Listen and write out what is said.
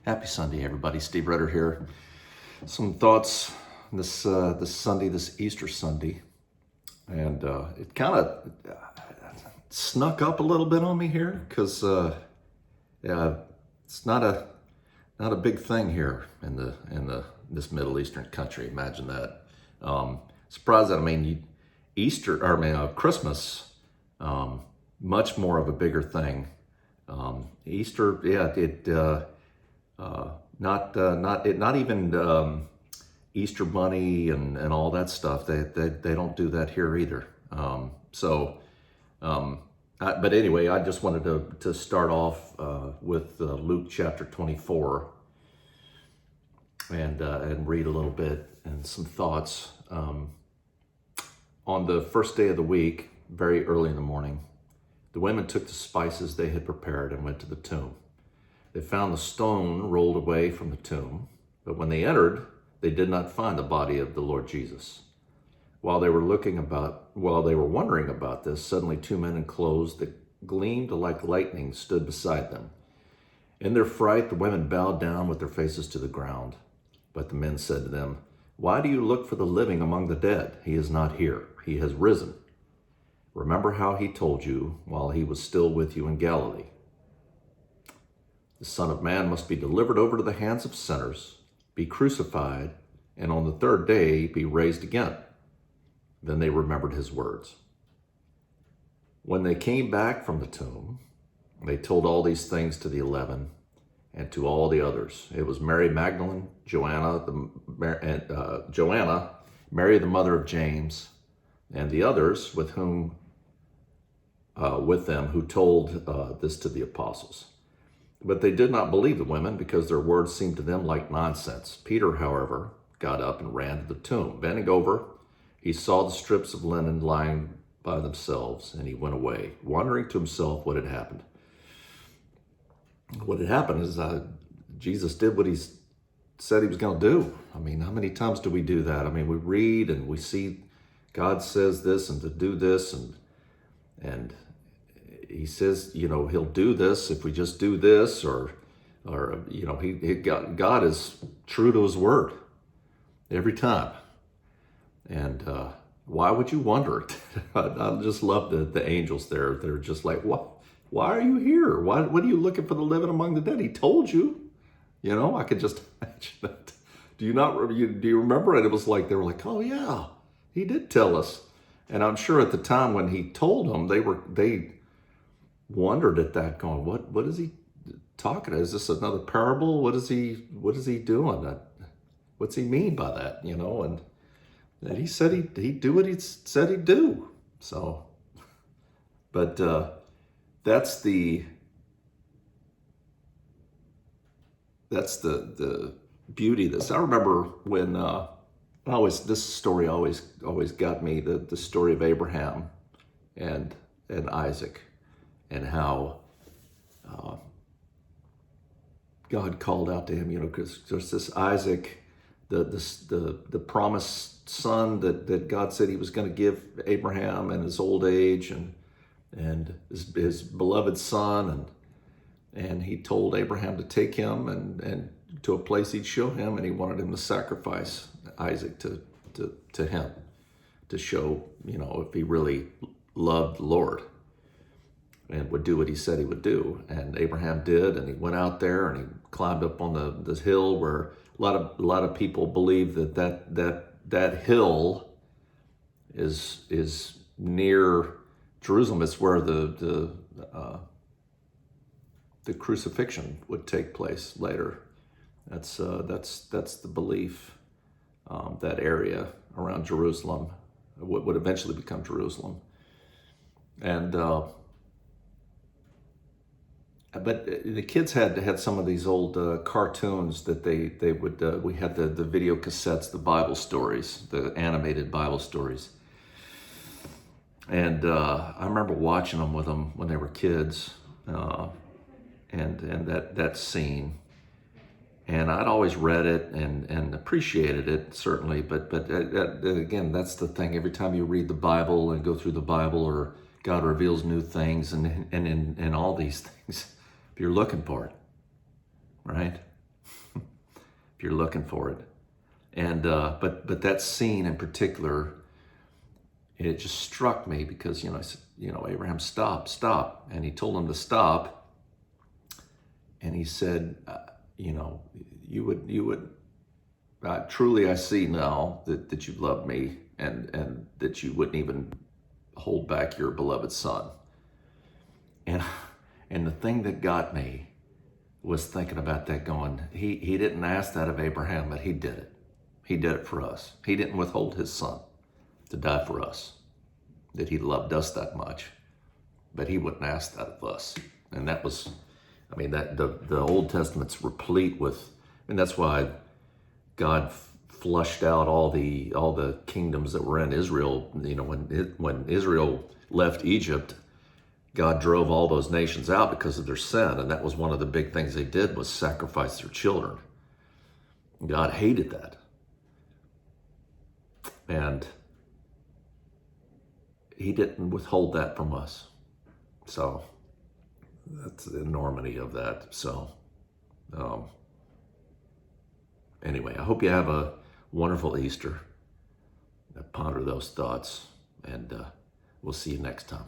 Happy Sunday, everybody. Steve Rutter here. Some thoughts this Sunday, this Easter Sunday, and it kind of snuck up a little bit on me here because yeah, it's not a big thing here in this Middle Eastern country. Imagine that. Surprised that Christmas, much more of a bigger thing. Easter, yeah, not even Easter Bunny and all that stuff. They don't do that here either. But anyway, I just wanted to start off with Luke chapter 24 and read a little bit and some thoughts. On the first day of the week, very early in the morning, the women took the spices they had prepared and went to the tomb. They found the stone rolled away from the tomb, but when they entered, they did not find the body of the Lord Jesus. While they were wondering about this, suddenly two men in clothes that gleamed like lightning stood beside them. In their fright, the women bowed down with their faces to the ground. But the men said to them, "Why do you look for the living among the dead? He is not here. He has risen. Remember how he told you while he was still with you in Galilee. The Son of Man must be delivered over to the hands of sinners, be crucified, and on the third day be raised again." Then they remembered his words. When they came back from the tomb, they told all these things to the 11 and to all the others. It was Mary Magdalene, Joanna, Mary the mother of James, and the others with them who told this to the apostles. But they did not believe the women because their words seemed to them like nonsense. Peter, however, got up and ran to the tomb. Bending over, he saw the strips of linen lying by themselves, and he went away, wondering to himself what had happened. What had happened is Jesus did what he said he was going to do. I mean, how many times do we do that? I mean, we read and we see God says this and to do this, and he says, he'll do this if we just do this, or God is true to his word every time. And why would you wonder it? I just love the angels there. They're just like, what? Why are you here? What are you looking for the living among the dead? He told you. I could just imagine that. Do you remember it? It was like, they were like, oh yeah, he did tell us. And I'm sure at the time when he told them, they wondered at that, going, what is he talking about? Is this another parable? What is he doing? What's he mean by that? And he said he'd do what he said he'd do. So, but that's the beauty of this. I remember when this story always got me, the story of Abraham and Isaac, and how God called out to him, because there's this Isaac, the promised son that God said he was going to give Abraham in his old age, and his beloved son, and he told Abraham to take him and to a place he'd show him, and he wanted him to sacrifice Isaac to him, to show, if he really loved the Lord and would do what he said he would do. And Abraham did, and he went out there and he climbed up on this hill where a lot of people believe that hill is near Jerusalem. It's where the crucifixion would take place later. That's the belief. That area around Jerusalem would eventually become Jerusalem, and but the kids had some of these old cartoons that they would. We had the video cassettes, the Bible stories, the animated Bible stories. And I remember watching them with them when they were kids, and that scene. And I'd always read it and appreciated it, certainly. But again, that's the thing. Every time you read the Bible and go through the Bible, or God reveals new things and all these things, if you're looking for it, right? if you're looking for it. And but that scene in particular, it just struck me because I said, Abraham, stop, and he told him to stop, and he said, you would truly I see now that you love me and that you wouldn't even hold back your beloved son. And the thing that got me was thinking about that, going, he didn't ask that of Abraham, but he did it. He did it for us. He didn't withhold his son to die for us, that he loved us that much, but he wouldn't ask that of us. And that was, that the Old Testament's replete with, and that's why God flushed out all the kingdoms that were in Israel. When Israel left Egypt, God drove all those nations out because of their sin, and that was one of the big things they did, was sacrifice their children. God hated that. And he didn't withhold that from us. So that's the enormity of that. So anyway, I hope you have a wonderful Easter. Ponder those thoughts, and we'll see you next time.